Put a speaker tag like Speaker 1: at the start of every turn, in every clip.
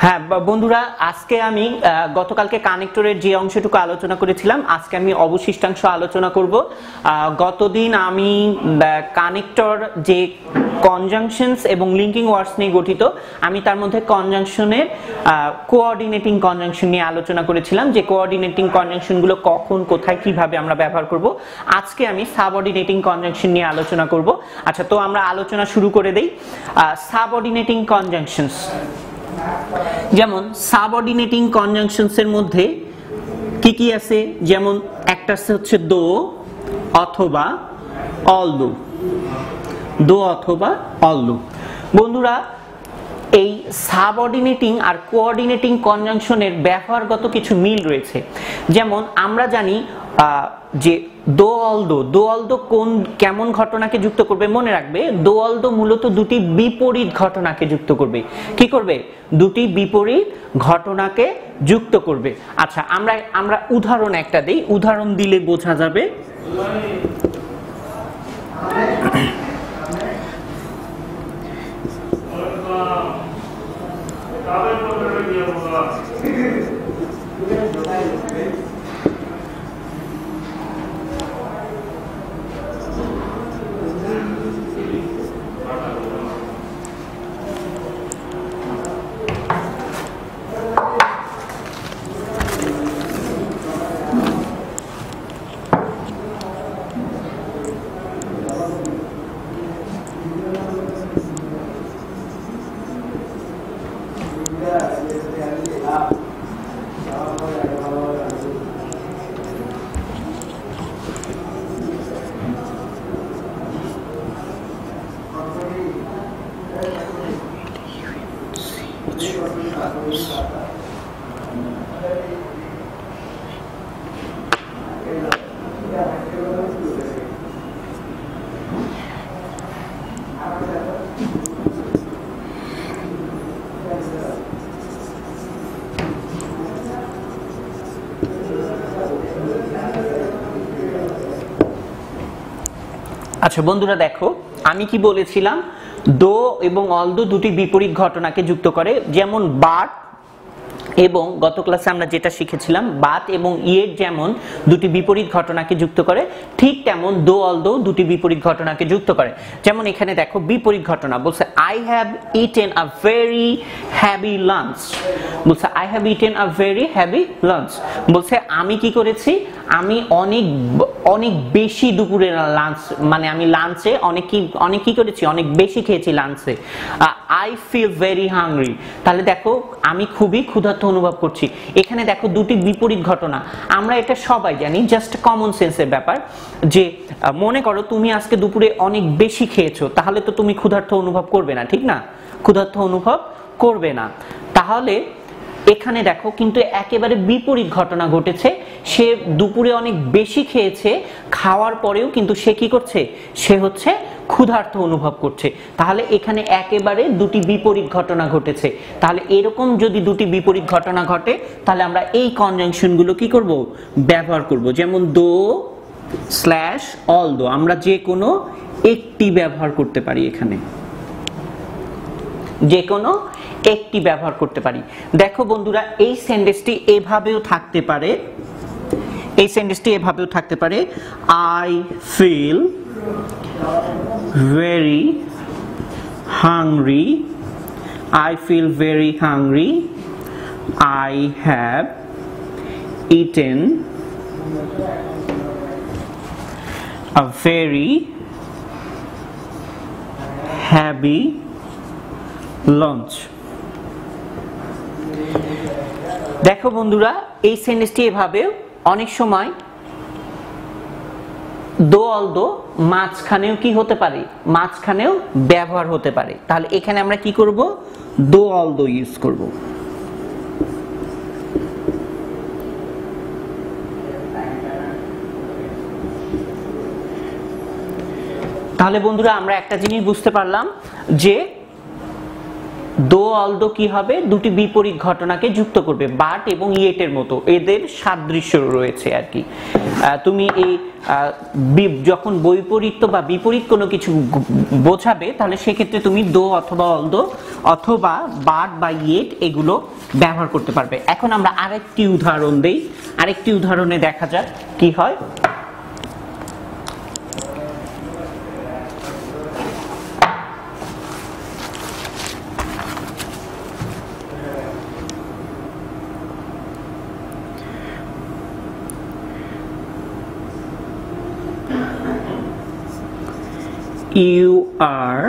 Speaker 1: হ্যাঁ বন্ধুরা, আজকে আমি গতকালকে কানেক্টরের যে অংশটুকু আলোচনা করেছিলাম আজকে আমি অবশিষ্টাংশ আলোচনা করব। গতদিন আমি কানেক্টর যে কনজাংশনস এবং লিঙ্কিং ওয়ার্ডস নিয়ে গঠিত, আমি তার মধ্যে কনজাংশনের কোঅর্ডিনেটিং কনজাংশন নিয়ে আলোচনা করেছিলাম, যে কোঅর্ডিনেটিং কনজাংশনগুলো কখন কোথায় কিভাবে আমরা ব্যবহার করব। আজকে আমি সাবঅর্ডিনেটিং কনজাংশন নিয়ে আলোচনা করব। আচ্ছা, তো আমরা আলোচনা শুরু করে দেই। সাবঅর্ডিনেটিং কনজাংশনস, যেমন সাবঅর্ডিনেটিং কনজাংশনস এর মধ্যে কি কি আছে, যেমন একটা হচ্ছে দো অথবা অলদো, দো অথবা অলদো। বন্ধুরা, এই সাবঅর্ডিনেটিং আর কোঅর্ডিনেটিং কনজাংশনের ব্যবহারগত কিছু মিল রয়েছে। যেমন আমরা জানি যে দো অলদো কোন কেমন ঘটনাকে যুক্ত করবে, মনে রাখবে দো অলদো মূলত দুটি বিপরীত ঘটনাকে যুক্ত করবে। কি করবে? দুটি বিপরীত ঘটনাকে যুক্ত করবে। আচ্ছা, আমরা উদাহরণ একটা দেই, উদাহরণ দিলে বোঝা যাবে। আচ্ছা বন্ধুরা, দেখো আমি কি বলেছিলাম, দো এবং অলদো দুটি বিপরীত ঘটনাকে যুক্ত করে। যেমন বাট এবং গত ক্লাসে আমরা যেটা শিখেছিলাম, বাট এবং ইয়েট যেমন দুটি বিপরীত ঘটনাকে যুক্ত করে, ঠিক তেমন দো অলদো দুটি বিপরীত ঘটনাকে যুক্ত করে। যেমন এখানে দেখো বিপরীত ঘটনা বলছে I have eaten a very heavy lunch, বলছে I have eaten a very heavy lunch, বলছে আমি কি করেছি, আমি অনেক বেশি দুপুরে লাঞ্চ, মানে আমি লাঞ্চে অনেক কি করেছি, অনেক বেশি খেয়েছি লাঞ্চে। আই ফিল ভেরি হাংরি, তাহলে দেখো আমি খুবই ক্ষুধার্ত অনুভব করছি। এখানে দেখো দুটি বিপরীত ঘটনা, আমরা এটা সবাই জানি, জাস্ট কমন সেন্সের ব্যাপার, যে মনে করো তুমি আজকে দুপুরে অনেক বেশি খেয়েছো, তাহলে তো তুমি ক্ষুধার্ত অনুভব করবে না, ঠিক না? ক্ষুধার্ত অনুভব করবে না। তাহলে এখানে দেখো কিন্তু একেবারে বিপরীত ঘটনা ঘটেছে, সে দুপুরে অনেক বেশি খেয়েছে, খাওয়ার পরেও কিন্তু সে কি করছে, সে হচ্ছে ক্ষুধার্ত অনুভব করছে। তাহলে এখানে একেবারে দুটি বিপরীত ঘটনা ঘটেছে। তাহলে এরকম যদি দুটি বিপরীত ঘটনা ঘটে, তাহলে আমরা এই কনজাংশন গুলো কি করব, ব্যবহার করব। যেমন দো স্ল্যাশ অলদো, আমরা যে কোনো একটি ব্যবহার করতে পারি, এখানে যে কোনো একটি ব্যবহার করতে পারি। দেখো বন্ধুরা, এই সেন্টেন্সটি এভাবেও থাকতে পারে, এই সেন্টেন্সটি এভাবেও থাকতে পারে, I feel very hungry, I feel very hungry, I have eaten a very heavy lunch. দেখো বন্ধুরা, এই সেন্টেন্সটি এভাবে অনেক সময় দো অলদো মাঝখানেও কি হতে পারে, মাঝখানেও ব্যবহার হতে পারে। তাহলে এখানে আমরা কি করব, দো অলদো ইউজ করব। তাহলে বন্ধুরা, আমরা একটা জিনিস বুঝতে পারলাম যে দো অলদো কি হবে, দুটি বিপরীত ঘটনাকে যুক্ত করবে, বাট এবং ইয়েটের মতো এদের সাদৃশ্য রয়েছে আর কি। তুমি এই যখন বৈপরীত্য বা বিপরীত কোনো কিছু বোঝাবে তাহলে সেক্ষেত্রে তুমি দো অথবা অলদো অথবা বাট বা ইয়েট এগুলো ব্যবহার করতে পারবে। এখন আমরা আরেকটি উদাহরণ দেই, আরেকটি উদাহরণে দেখা যাক কি হয়। You are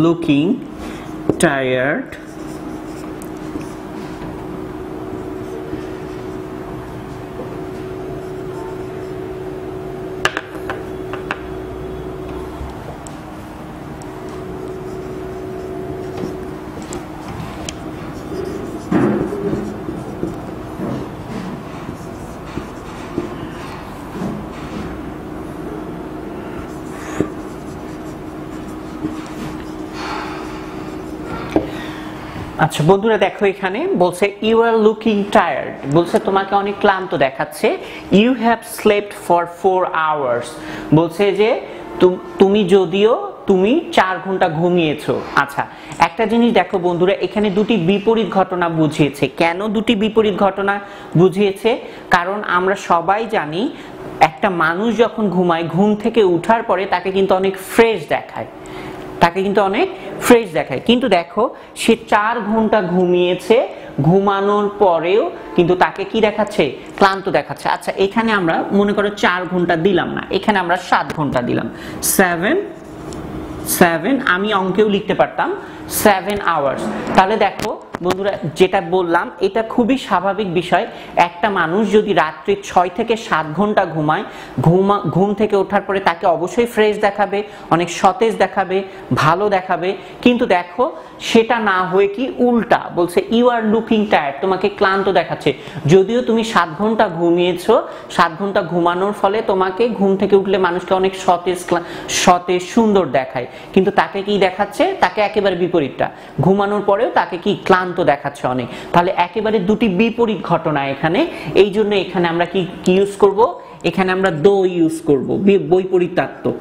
Speaker 1: looking tired. আচ্ছা বন্ধুরা দেখো, এখানে বলছে ইউ আর লুকিং টায়ার্ড, বলছে তোমাকে অনেক ক্লান্ত দেখাচ্ছে। You have slept for 4 hours, বলছে যে তুমি যদিও তুমি 4 ঘন্টা ঘুমিয়েছো। আচ্ছা একটা জিনিস দেখো বন্ধুরা, এখানে দুটি বিপরীত ঘটনা বুঝিয়েছে। কেন দুটি বিপরীত ঘটনা বুঝিয়েছে? কারণ আমরা সবাই জানি একটা মানুষ যখন ঘুমায়, ঘুম থেকে উঠার পরে তাকে কিন্তু অনেক ফ্রেশ দেখায়, কিন্তু দেখো সে 4 ঘন্টা ঘুমিয়েছে, ঘুমানোর পরেও কিন্তু তাকে কি দেখাচ্ছে, ক্লান্ত দেখাচ্ছে। আচ্ছা এখানে আমরা মনে করো 4 ঘন্টা দিলাম না, এখানে আমরা 7 ঘন্টা দিলাম, 7 আমি অঙ্কেও লিখতে পারতাম 7 আওয়ার্স। তাহলে দেখো বন্ধুরা যেটা বললাম এটা খুবই স্বাভাবিক বিষয়। একটা মানুষ যদি রাত্রি 6 থেকে 7 ঘন্টা ঘুমায়, ঘুম থেকে ওঠার পরে তাকে অবশ্যই ফ্রেশ দেখাবে, অনেক সতেজ দেখাবে, ভালো দেখাবে। কিন্তু দেখো সেটা না হয়ে কি উল্টা বলছে ইউ আর লুকিং টায়ার্ড, তোমাকে ক্লান্ত দেখাচ্ছে। যদিও তুমি 7 ঘন্টা ঘুমিয়েছো, 7 ঘন্টা ঘুমানোর ফলে তোমাকে ঘুম থেকে উঠলে মানুষকে অনেক সতেজ সুন্দর দেখায়, কিন্তু তাকে কি দেখাচ্ছে, তাকে একেবারে বিপরীতটা, ঘুমানোর পরেও তাকে কি ক্লান্ত দেখাচ্ছে অনেক। তাহলে একেবারে দুটি বিপরীত ঘটনা এখানে, এই জন্য এখানে আমরা কি ইউজ করব, এখানে আমরা দো ইউজ করব, বৈপরীত্যাত্মক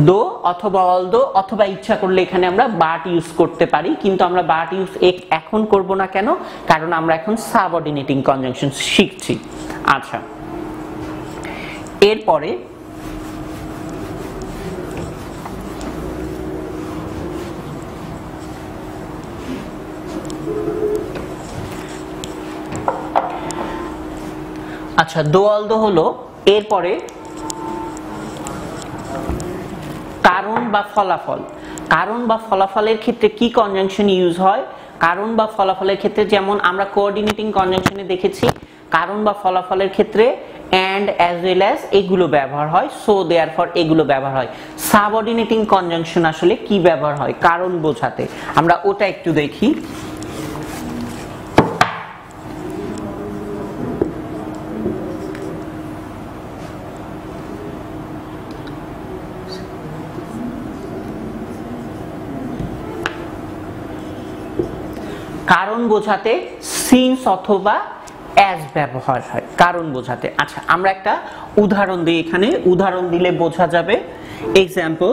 Speaker 1: দো অথবা অলদো, অথবা ইচ্ছা করলে এখানে আমরা বাট ইউজ করতে পারি, কিন্তু আমরা বাট ইউজ এখন করব না। কেন? কারণ আমরা এখন সাবঅর্ডিনেটিং কনজাংশন শিখছি। আচ্ছা এরপরে আচ্ছা দো অলদো হলো, এরপরে কারণ বা ফলাফল। কারণ বা ফলাফলের ক্ষেত্রে কি কনজাংশন ইউজ হয়? কারণ বা ফলাফলের ক্ষেত্রে যেমন আমরা কোঅর্ডিনেটিং কনজাংশনে দেখেছি, কারণ বা ফলাফলের ক্ষেত্রে and as well as এগুলো ব্যবহার হয়, so therefore এগুলো ব্যবহার হয়। সাবঅর্ডিনেটিং কনজাংশন আসলে কি ব্যবহার হয় কারণ বোঝাতে, আমরা ওটা একটু দেখি। কারণ বোঝাতে সিন্স অথবা অ্যাজ ব্যবহার হয় কারণ বোঝাতে। আচ্ছা আমরা একটা উদাহরণ দিই, এখানে উদাহরণ দিলে বোঝা যাবে। এক্সাম্পল,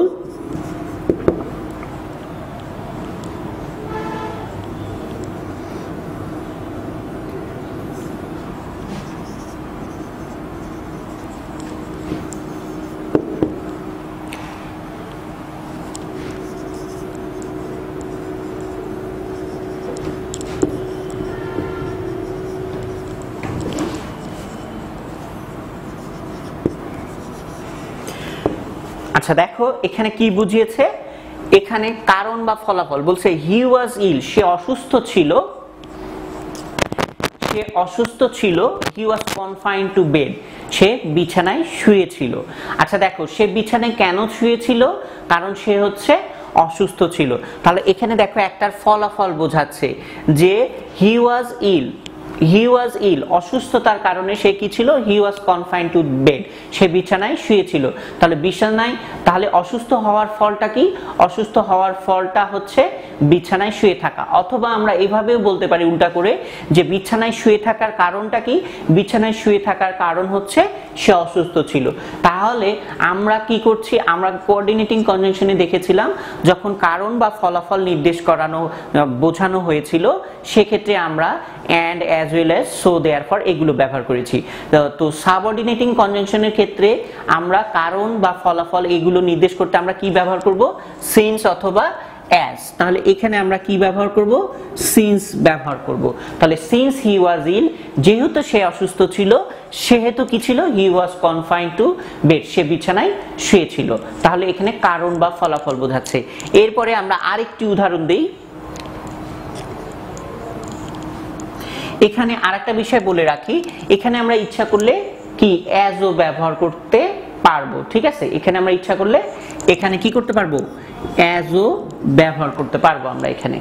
Speaker 1: আচ্ছা দেখো এখানে কি বুঝিয়েছে, এখানে কারণ বা ফলাফল বলছে হি ওয়াজ ইল, সে অসুস্থ ছিল, হি ওয়াজ কনফাইন্ড টু বেড, সে বিছানায় শুয়েছিল। আচ্ছা দেখো সে বিছানায় কেন শুয়েছিল, কারণ সে হচ্ছে অসুস্থ ছিল। তাহলে এখানে দেখো একটার ফলাফল বোঝাচ্ছে যে হি ওয়াজ ইল, হি ওয়াজ ইল, অসুস্থতার কারণে সে কি ছিল, হি ওয়াজ কনফাইন্ড টু বেড, সে বিছানায় শুয়েছিল। তাহলে বিছানায়, তাহলে অসুস্থ হওয়ার ফলটা কি, অসুস্থ হওয়ার ফলটা হচ্ছে বিছানায় শুয়ে থাকা। অথবা আমরা এভাবেও বলতে পারি উল্টা করে যে বিছানায় শুয়ে থাকার কারণটা কি, বিছানায় শুয়ে থাকার কারণ হচ্ছে সে অসুস্থ ছিল। তাহলে আমরা কি করছি, আমরা কোঅর্ডিনেটিং কনজাংশনে দেখেছিলাম যখন কারণ বা ফলাফল নির্দেশ করানো বোঝানো হয়েছিল সেক্ষেত্রে আমরা and as well as so therefore এগুলো ব্যবহার করেছি। তো সাবঅর্ডিনেটিং কনজাংশনের ক্ষেত্রে আমরা কারণ বা ফলাফল এগুলো নির্দেশ করতে আমরা কি ব্যবহার করব, সিন্স অথবা as। তাহলে এখানে আমরা কি ব্যবহার করব, সিন্স ব্যবহার করব। তাহলে সিন্স হি ওয়াজ ইল, যেহেতু সে অসুস্থ ছিল সেহেতু কি ছিল, হি ওয়াজ কনফাইন্ড টু বেড, সে বিছানায় শুয়েছিল। তাহলে এখানে কারণ বা ফলাফল বোঝাচ্ছে। এরপরে আমরা আরেকটি উদাহরণ দেই। এখানে আরেকটা বিষয় বলে রাখি, এখানে আমরা ইচ্ছা করলে কি অ্যাজও ব্যবহার করতে পারবো, ঠিক আছে। এখানে আমরা ইচ্ছা করলে এখানে কি করতে পারবো, অ্যাজও ব্যবহার করতে পারবো আমরা এখানে।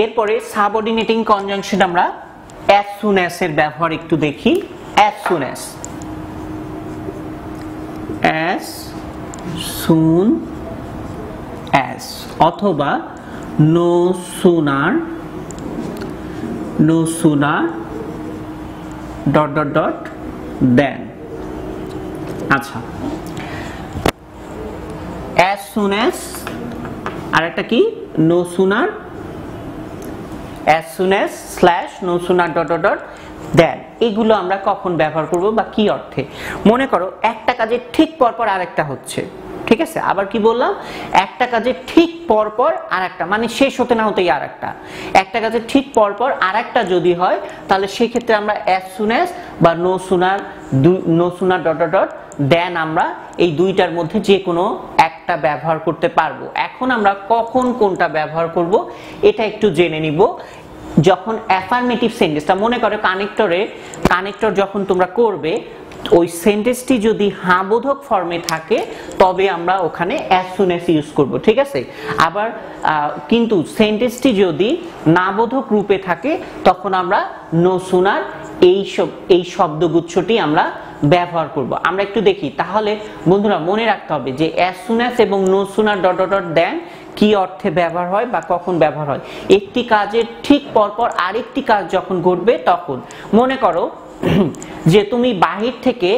Speaker 1: এরপরে সাবঅর্ডিনেটিং কনজাংশন আমরা as soon as এর ব্যবহার একটু দেখি। as soon as, as soon as অথবা no sooner, no sooner dot dot dot than। আচ্ছা, as soon as আর একটা কি, no sooner, as soon as slash no sooner dot dot dot than। এগুলো আমরা কখন ব্যবহার করব বা কি অর্থে, মনে করো একটা কাজের ঠিক পরপর আরেকটা হচ্ছে, ঠিক আছে। আবার কি বললাম, একটা কাজের ঠিক পরপর আরেকটা, মানে শেষ হতে না হতেই আরেকটা, একটা কাজের ঠিক পরপর আরেকটা যদি হয় তাহলে সেই ক্ষেত্রে আমরা as soon as বা no sooner dot dot dot than আমরা এই দুইটার মধ্যে যে কোনো একটা ব্যবহার করতে পারবো। এখন আমরা কখন কোনটা ব্যবহার করব এটা একটু জেনে নিব। যখন অ্যাফার্মেটিভ সেন্টেন্সটা, মনে করো কানেক্টর যখন তোমরা করবে ওই সেন্টেন্সটি যদি হ্যাঁ বোধক ফর্মে থাকে তবে আমরা ওখানে as soon as ইউজ করব, ঠিক আছে। আবার কিন্তু সেন্টেন্সটি যদি না বোধক রূপে থাকে তখন আমরা no sooner এই শব্দগুচ্ছটি আমরা ব্যবহার করব। আমরা একটু দেখি। তাহলে বন্ধুরা মনে রাখতে হবে যে as soon as এবং no sooner dot dot dot than কি অর্থে ব্যবহার হয় বা কখন ব্যবহার হয়। একটি কাজের ঠিক পরপর আরেকটি কাজ যখন ঘটবে তখন, মনে করো যে তুমি বাহির থেকে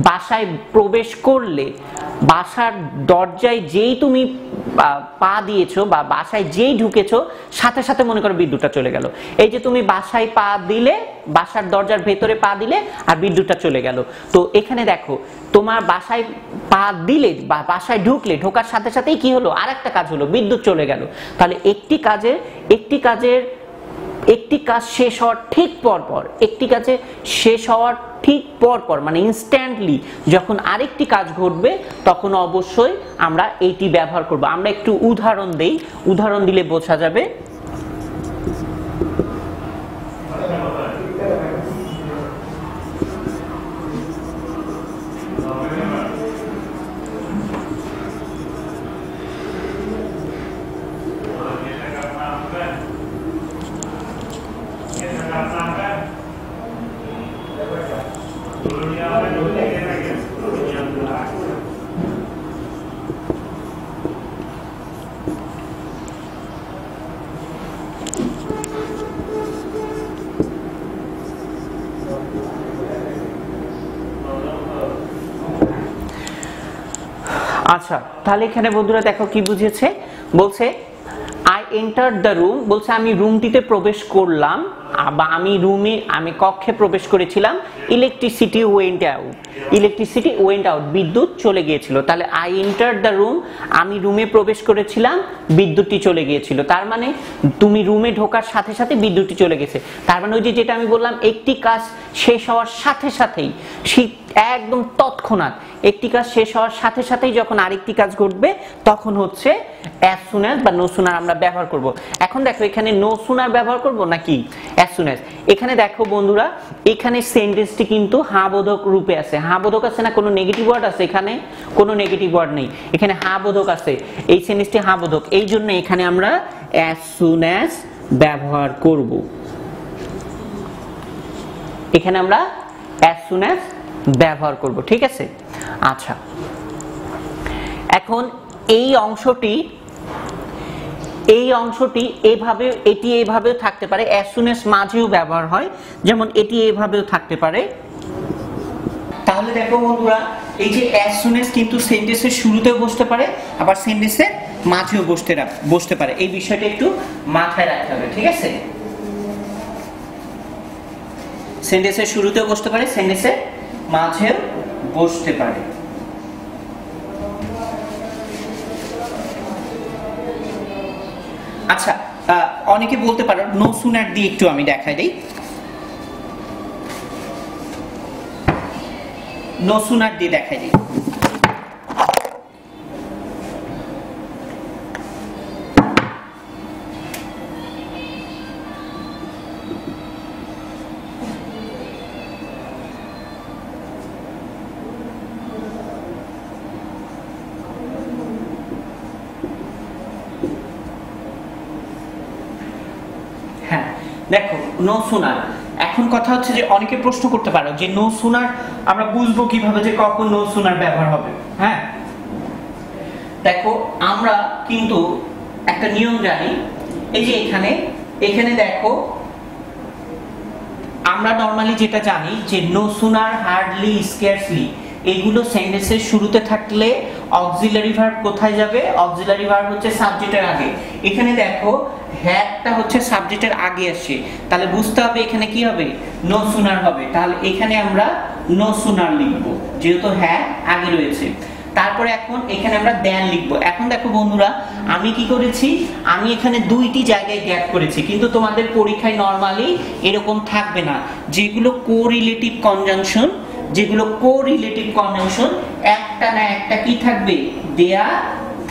Speaker 1: বাসায় প্রবেশ করলে, বাসার দরজায় যেই তুমি পা দিয়েছো বা বাসায় যেই ঢুকেছো সাথে সাথে মনে করো বিদ্যুৎটা চলে গেল। এই যে তুমি বাসায় পা দিলে, বাসার দরজার ভেতরে পা দিলে আর বিদ্যুৎটা চলে গেল। তো এখানে দেখো তোমার বাসায় পা দিলে বা বাসায় ঢুকলে, ঢোকার সাথে সাথেই কি হলো, আরেকটা কাজ হলো, বিদ্যুৎ চলে গেল। তাহলে একটি কাজ শেষ হওয়ার ঠিক পরপর, একটি কাজে শেষ হওয়ার ঠিক পরপর মানে ইনস্ট্যান্টলি যখন আরেকটি কাজ ঘটবে তখন অবশ্যই আমরা এইটি ব্যবহার করব। আমরা একটু উদাহরণ দেই, উদাহরণ দিলে বোঝা যাবে। আচ্ছা, তাহলে এখানে বন্ধুরা দেখো কি বুঝেছে, বলছে I entered the room, বলছে আমি রুমটিতে প্রবেশ করলাম বা আমি কক্ষে প্রবেশ করেছিলাম। ইলেকট্রিসিটি ওয়েন্ট আউট, বিদ্যুৎ চলে গিয়েছিল। তাহলে I entered the room, আমি রুমে প্রবেশ করেছিলাম, বিদ্যুৎটি চলে গিয়েছিল। তার মানে তুমি রুমে ঢোকার সাথে সাথে বিদ্যুৎটি চলে গেছে। তার মানে ওই যেটা আমি বললাম একটি কাজ শেষ হওয়ার সাথে সাথেই, একদম তৎক্ষণাৎ একটি কাজ শেষ হওয়ার সাথে সাথেই যখন আরেকটি কাজ ঘটবে তখন হচ্ছে as soon as বা no sooner আমরা ব্যবহার করব। এখন দেখো এখানে no sooner ব্যবহার করব নাকি as soon as। এখানে দেখো বন্ধুরা, এখানে সেন্টেন্সটি কিন্তু হা বোধক রূপে আছে। হা বোধক আছে না, কোনো নেগেটিভ ওয়ার্ড আছে? এখানে কোনো নেগেটিভ ওয়ার্ড নেই, এখানে হা বোধক আছে। এই সেন্টেন্সটি হা বোধক, এই জন্য এখানে আমরা as soon as ব্যবহার করব। এখানে আমরা as soon as ব্যবহার করব, ঠিক আছে? আচ্ছা, এখন এই অংশটি এভাবে, এটি এভাবেও থাকতে পারে, as soon as মাঝেও ব্যবহার হয়, যেমন এটি এভাবেও থাকতে পারে। তাহলে দেখো বন্ধুরা, এই যে as soon as কিন্তু সেন্টেন্সের শুরুতেও বসতে পারে, আবার সেন্টেন্সের মাঝেও বসতে পারে। এই বিষয়টা একটু মাথায় রাখতে হবে, ঠিক আছে? সেন্টেন্সের শুরুতেও বসতে পারে, সেন্টেন্সের মাঝেও বসতে পারে। আচ্ছা, অনেকে বলতে পারো নো সুনার দিয়ে একটু আমি দেখাই দেই। নো সুনার দিয়ে দেখাই দিই। হ্যাঁ, দেখো নো সুনার। এখন কথা হচ্ছে যে অনেকে প্রশ্ন করতে পারো যে নো সুনার আমরা বুঝবো কিভাবে যে কখন নো সুনার ব্যবহার হবে? হ্যাঁ, দেখো আমরা কিন্তু একটা নিয়ম জানি। এই যে এখানে দেখো, আমরা নরমালি যেটা জানি যে নো সুনার, হার্ডলি, স্কেয়ারসলি, এগুলো সেন্টেন্সের শুরুতে থাকলে অক্সিলারি ভার্ব কোথায় যাবে? অক্সিলারি ভার্ব হচ্ছে সাবজেক্টের আগে। এখানে দেখো হ্যাডটা হচ্ছে সাবজেক্টের আগে আসে, তাহলে বুঝতে হবে এখানে কি হবে? নো সুনার হবে। তাহলে এখানে আমরা নো সুনার লিখবো, যেহেতু হ্যাড আগে রয়েছে। তারপরে এখন এখানে আমরা দেন লিখবো। এখন দেখো বন্ধুরা, আমি কি করেছি, আমি এখানে দুইটি জায়গায় গ্যাপ করেছি, কিন্তু তোমাদের পরীক্ষায় নরমালি এরকম থাকবে না। যেগুলো কোরিলেটিভ কনজাংশন, একটা না একটা কি থাকবে? দেয়া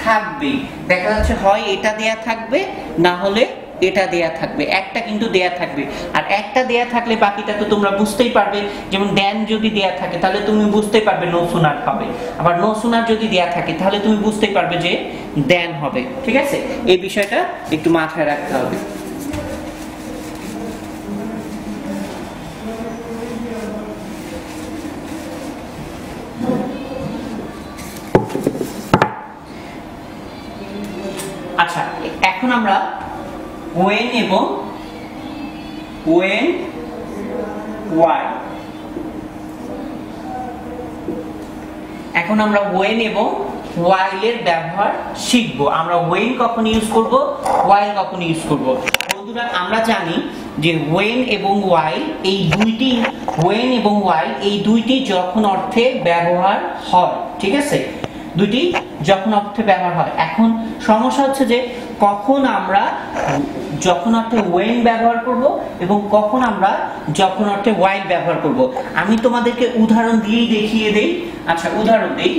Speaker 1: থাকবে। দেখা যাচ্ছে হয় এটা দেয়া থাকবে, না হলে এটা দেয়া থাকবে, একটা কিন্তু দেয়া থাকবে। আর একটা দেয়া থাকলে বাকিটা তো তোমরা বুঝতেই পারবে। যেমন দেন যদি দেয়া থাকে তাহলে তুমি বুঝতেই পারবে নো সুনার হবে, আবার নো সুনার যদি দেয়া থাকে তাহলে তুমি বুঝতেই পারবে যে দেন হবে, ঠিক আছে? এই বিষয়টা একটু মাথায় রাখতে হবে। আচ্ছা, এখন আমরা when এবং when why, এখন আমরা when এবং while এর ব্যবহার শিখব। আমরা when কখন ইউজ করব, while কখন ইউজ করব। বন্ধুরা, আমরা জানি যে when এবং while এই দুইটি যখন অর্থে ব্যবহার হয়, ঠিক আছে? দুইটি যখন অর্থে ব্যবহার হয়। এখন সমস্যা হচ্ছে যে কখন আমরা যখন অর্থে when ব্যবহার করব এবং কখন আমরা যখন অর্থে while ব্যবহার করব। আমি তোমাদেরকে উদাহরণ দিয়েই দেখিয়ে দেই। আচ্ছা, উদাহরণ দেই।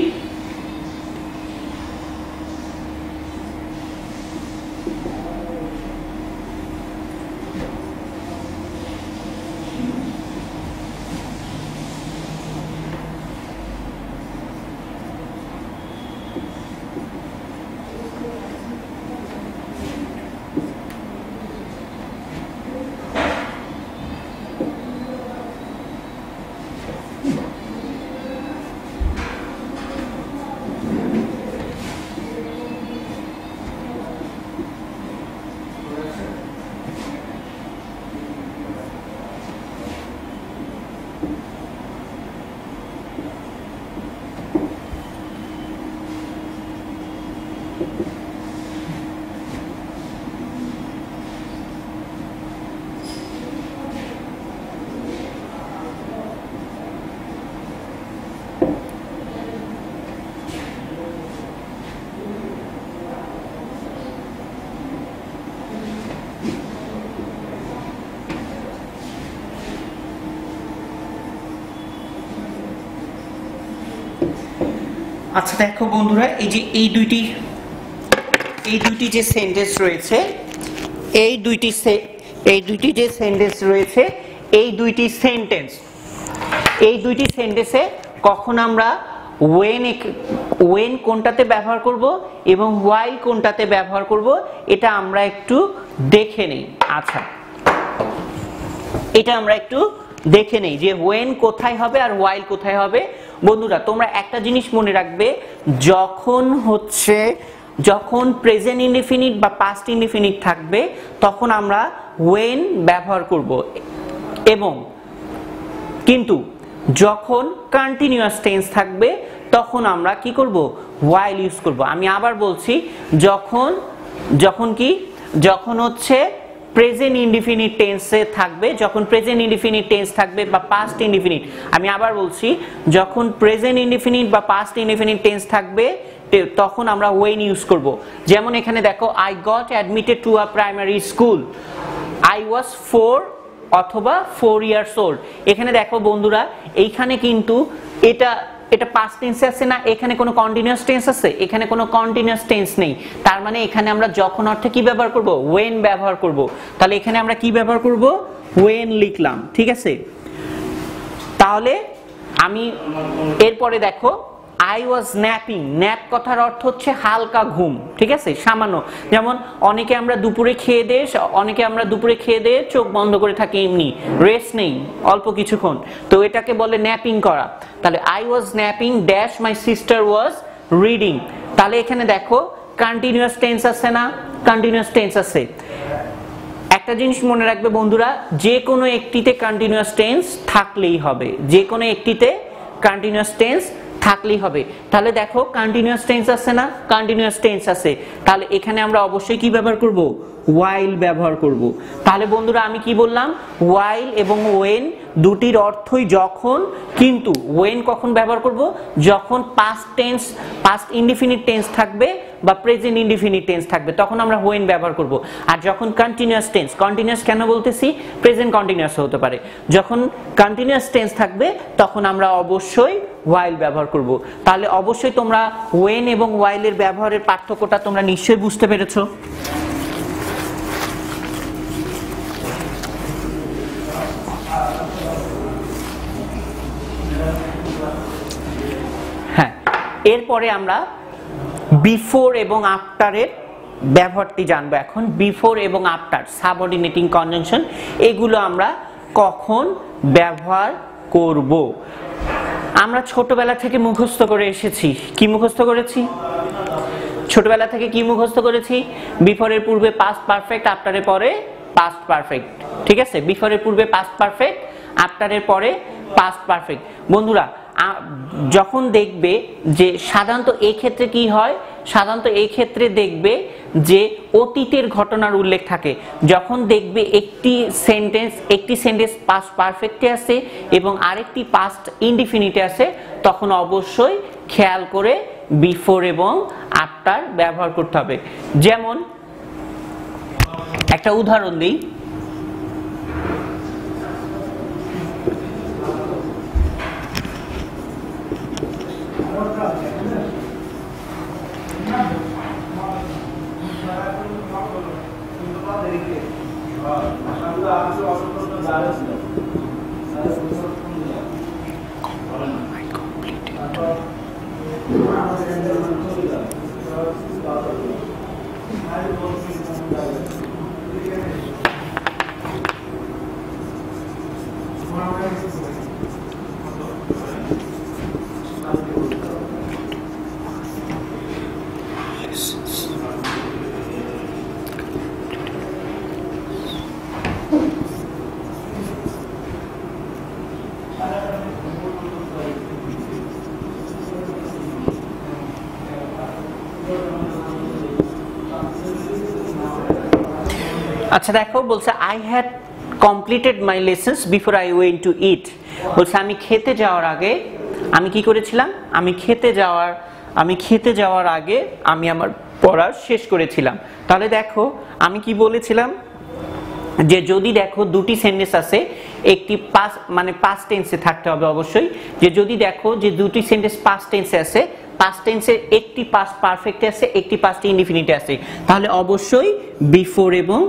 Speaker 1: আচ্ছা, দেখো বন্ধুরা, এই দুইটি যে সেন্টেন্স রয়েছে, এই দুইটি যে সেন্টেন্স রয়েছে, এই দুইটি সেন্টেন্সে কখন আমরা when কোনটাতে ব্যবহার করব এবং while কোনটাতে ব্যবহার করব, এটা আমরা একটু দেখে নেই। আচ্ছা, এটা আমরা একটু দেখে নেই যে when কোথায় হবে আর while কোথায় হবে। বন্ধুরা তোমরা একটা জিনিস মনে রাখবে, যখন প্রেজেন্ট ইনডিফিনিট বা পাস্ট ইনডিফিনিট থাকবে তখন আমরা when ব্যবহার করব, এবং কিন্তু যখন কন্টিনিউয়াস টেন্স থাকবে তখন আমরা কি করব, while ইউজ করব। আমি আবার বলছি, যখন হচ্ছে প্রেজেন্ট ইনডিফিনিট টেন্সে থাকবে, যখন প্রেজেন্ট ইনডিফিনিট টেন্স থাকবে বা পাস্ট ইনডিফিনিট, আমি আবার বলছি, যখন প্রেজেন্ট ইনডিফিনিট বা পাস্ট ইনডিফিনিট টেন্স থাকবে তখন আমরা when ইউজ করব। যেমন এখানে দেখো, I got admitted to a primary school, I was 4 অথবা 4 years old। এখানে দেখো বন্ধুরা, এইখানে কিন্তু এটা পাস্ট টেন্সে আছে না, এখানে কোনো কন্টিনিউয়াস টেন্স আছে, এখানে কোনো কন্টিনিউয়াস টেন্স নেই। তার মানে এখানে আমরা যখন অর্থে কি ব্যবহার করব, when ব্যবহার করব। তাহলে এখানে আমরা কি ব্যবহার করব, when লিখলাম, ঠিক আছে। তাহলে আমি এরপরে দেখো, I was napping, ন্যাপ কথার অর্থ হচ্ছে হালকা ঘুম, ঠিক আছে, সামান্য। যেমন অনেকে আমরা দুপুরে খেয়ে দিয়ে চোখ বন্ধ করে থাকি, এমনি রেস্ট নেই অল্প কিছুক্ষণ, তো এটাকে বলে ন্যাপিং করা। তাহলে I was napping dash my sister was reading। তাহলে এখানে দেখো কন্টিনিউয়াস টেন্স আছে না, কন্টিনিউয়াস টেন্স আছে। একটা জিনিস মনে রাখবে বন্ধুরা, যে কোনো একটিতে কন্টিনিউয়াস টেন্স থাকলেই হবে, যে কোনো একটিতে কন্টিনিউয়াস টেন্স থাকলেই হবে। তাহলে দেখো কন্টিনিউয়াস টেন্স আছে না, কন্টিনিউয়াস টেন্স আছে, তাহলে এখানে আমরা অবশ্যই কি ব্যবহার করব, while ব্যবহার করব। তাহলে বন্ধুরা আমি কি বললাম, while এবং when দুটির অর্থই যখন, কিন্তু when কখন ব্যবহার করব, যখন পাস্ট ইনডিফিনিট টেন্স থাকবে বা প্রেজেন্ট ইনডিফিনিট টেন্স থাকবে তখন আমরা when ব্যবহার করব। আর যখন কন্টিনিউয়াস টেন্স, কন্টিনিউয়াস কেন বলতেছি, প্রেজেন্ট কন্টিনিউয়াস হতে পারে, যখন কন্টিনিউয়াস টেন্স থাকবে তখন আমরা অবশ্যই while ব্যবহার করব। তাহলে অবশ্যই তোমরা when এবং while এর ব্যবহারের পার্থক্যটা তোমরা নিশ্চয়ই বুঝতে পেরেছো। হ্যাঁ, এরপরে আমরা বিফোর এবং আফটারের ব্যবহারটি জানবো। এখন বিফোর এবং আফটার, সাবঅর্ডিনেটিং কনজাংশন, এগুলো আমরা কখন ব্যবহার করব। আমরা ছোটবেলা থেকে মুখস্থ করে এসেছি, কি মুখস্থ করেছি, ছোটবেলা থেকে কি মুখস্থ করেছি, বিফোরের পূর্বে পাস্ট পারফেক্ট, আফটারের পরে পাস্ট পারফেক্ট, ঠিক আছে, বিফোরের পূর্বে পাস্ট পারফেক্ট, আফটারের পরে পাস্ট পারফেক্ট। বন্ধুরা যখন দেখবে যে সাধারণত এই ক্ষেত্রে কি হয়, সাধারণত এই ক্ষেত্রে দেখবে যে অতীতের ঘটনার উল্লেখ থাকে। যখন দেখবে একটি সেন্টেন্স পাস্ট পারফেক্টে আছে এবং আরেকটি পাস্ট ইনডিফিনিটে আছে, তখন অবশ্যই খেয়াল করে বিফোর এবং আফটার ব্যবহার করতে হবে। যেমন একটা উদাহরণ দিই, আচ্ছা দেখো বলছে I had completed my lessons before I went to eat। বলছে আমি খেতে যাওয়ার আগে আমি কি করেছিলাম, আমি খেতে যাওয়ার আগে আমি আমার পড়া শেষ করেছিলাম। তাহলে দেখো আমি কি বলেছিলাম যে যদি দেখো দুটি সেন্টেন্স আছে, একটি পাস্ট টেন্সে থাকতে হবে অবশ্যই, যে যদি দেখো যে দুটি সেন্টেন্স পাস্ট টেন্সে আছে পাস্ট টেন্সের একটি পাস্ট পারফেক্টে আছে, একটি পাস্ট ইনডিফিনিটে আছে, তাহলে অবশ্যই বিফোর এবং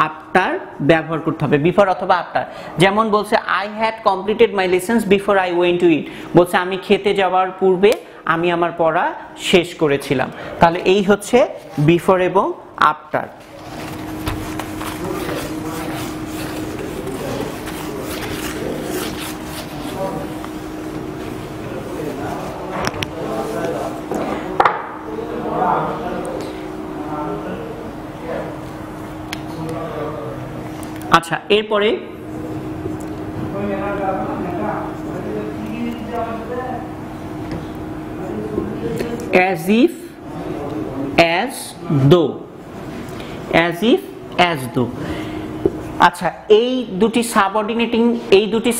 Speaker 1: আফটার ব্যবহার করতে হবে, বিফোর অথবা আফটার। যেমন বলছে I had completed my lessons before I went to eat, বলছে আমি খেতে যাওয়ার পূর্বে আমি আমার পড়া শেষ করেছিলাম। তাহলে এই হচ্ছে বিফোর এবং আফটার। আচ্ছা, এরপরে as if, as though, as if, as though। আচ্ছা, এই দুটি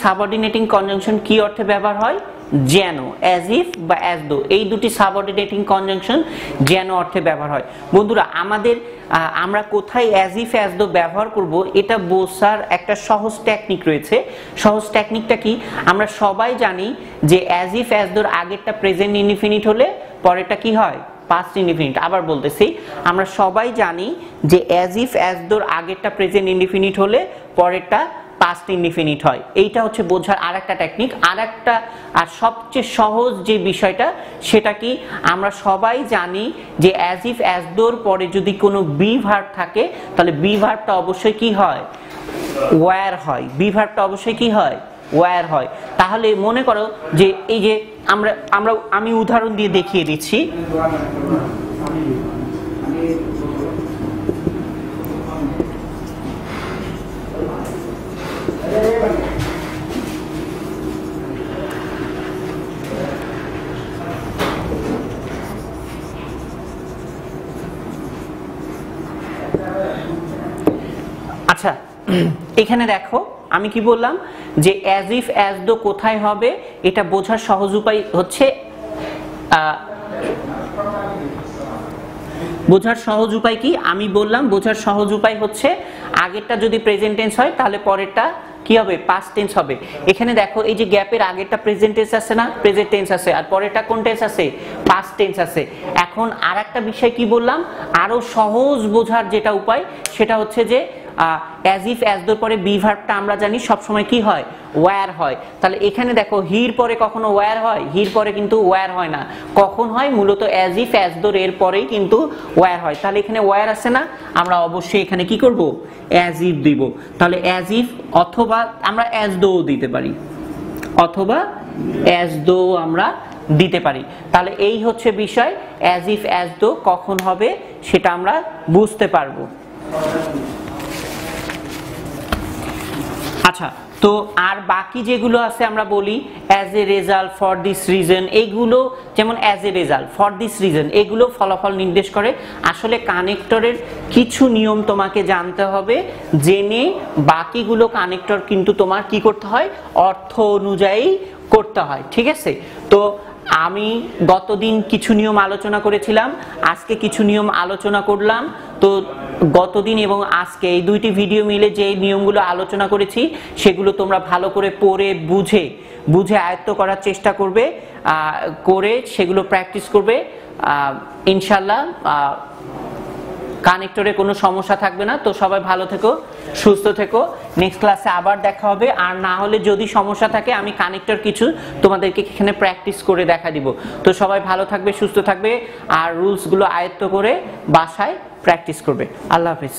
Speaker 1: সাবঅর্ডিনেটিং কনজাংশন কি অর্থে ব্যবহার হয়? যেন, as if বা as though, এই দুটি সাবঅর্ডিনেটিং কনজাংশন যেন অর্থে ব্যবহার হয়। বন্ধুরা, আমরা কোথায় as if as though ব্যবহার করব এটা বোঝার একটা সহজ টেকনিক রয়েছে। সহজ টেকনিকটা কি? আমরা সবাই জানি যে as if as though আগেরটা প্রেজেন্ট ইনডিফিনিট হলে পরেরটা কি হয়? Past indefinite. আবার বলতেছি, আমরা সবাই জানি যে as if as though আগেরটা প্রেজেন্ট ইনডিফিনিট হলে পরেরটা পাস্ট ইনডিফিনিট হয়। এইটা হচ্ছে বোঝার আরেকটা টেকনিক। আর সবচেয়ে সহজ যে বিষয়টা সেটা কি? আমরা সবাই জানি যে as if as though পরে যদি কোনো বি ভার্ব থাকে তাহলে বি ভার্বটা অবশ্যই কি হয়? ওয়্যার হয়। বি ভার্বটা অবশ্যই কি হয়? ওয়্যার হয়। তাহলে মনে করো যে এই যে আমি উদাহরণ দিয়ে দেখিয়ে দিচ্ছি। আচ্ছা, এখানে দেখো আমি কি বললাম যে as if as though কোথায় হবে এটা বোঝার সহজ উপায় হচ্ছে বোঝার সহজ উপায় কি? আমি বললাম বোঝার সহজ উপায় হচ্ছে আগেরটা যদি প্রেজেন্ট টেন্স হয় তাহলে পরেরটা কি হবে? পাস্ট টেন্স হবে। এখানে দেখো এই যে গ্যাপের আগেরটা প্রেজেন্ট টেন্স আছে না? প্রেজেন্ট টেন্স আছে, আর পরেরটা কোন টেন্স আছে? পাস্ট টেন্স আছে। এখন আরেকটা বিষয় কি বললাম, আরো সহজ বোঝার যেটা উপায় সেটা হচ্ছে যে as if as though পরে বি ভার্বটা আমরা জানি সব সময় কি হয়? ওয়্যার হয়। তাহলে এখানে দেখো হির পরে কখনো ওয়্যার হয়? হির পরে কিন্তু ওয়্যার হয় না। কখন হয়? মূলত as if as though এর পরেই কিন্তু ওয়্যার হয়। তাহলে এখানে ওয়্যার আছে না? আমরা অবশ্যই এখানে কি করব? as if দিব। তাহলে as if অথবা আমরা as though দিতে পারি, অথবা as though আমরা দিতে পারি। তাহলে এই হচ্ছে বিষয়, as if as though কখন হবে সেটা আমরা বুঝতে পারবো। আচ্ছা, তো আর বাকি যেগুলো আছে আমরা বলি as a result, for this reason, এইগুলো যেমন as a result, for this reason এগুলো ফলাফল নির্দেশ করে। আসলে কানেক্টরের কিছু নিয়ম তোমাকে জানতে হবে, জেনে বাকিগুলো কানেক্টর কিন্তু তোমার কি করতে হয়? অর্থ অনুযায়ী করতে হয়। ঠিক আছে? তো আমি গতদিন কিছু নিয়ম আলোচনা করেছিলাম, আজকে কিছু নিয়ম আলোচনা করলাম। তো গতদিন এবং আজকে এই দুইটি ভিডিও মিলে যে নিয়মগুলো আলোচনা করেছি সেগুলো তোমরা ভালো করে পড়ে বুঝে আয়ত্ত করার চেষ্টা করবে, করে সেগুলো প্র্যাকটিস করবে। ইনশাল্লাহ কানেক্টরে কোনো সমস্যা থাকবে না। তো সবাই ভালো থেকো, সুস্থ থেকো। নেক্সট ক্লাসে আবার দেখা হবে। আর না হলে যদি সমস্যা থাকে আমি কানেক্টর কিছু তোমাদেরকে এখানে প্র্যাকটিস করে দেখা দিব। তো সবাই ভালো থাকবে, সুস্থ থাকবে, আর রুলসগুলো আয়ত্ত করে বাসায় প্র্যাকটিস করবে। আল্লাহ হাফেজ।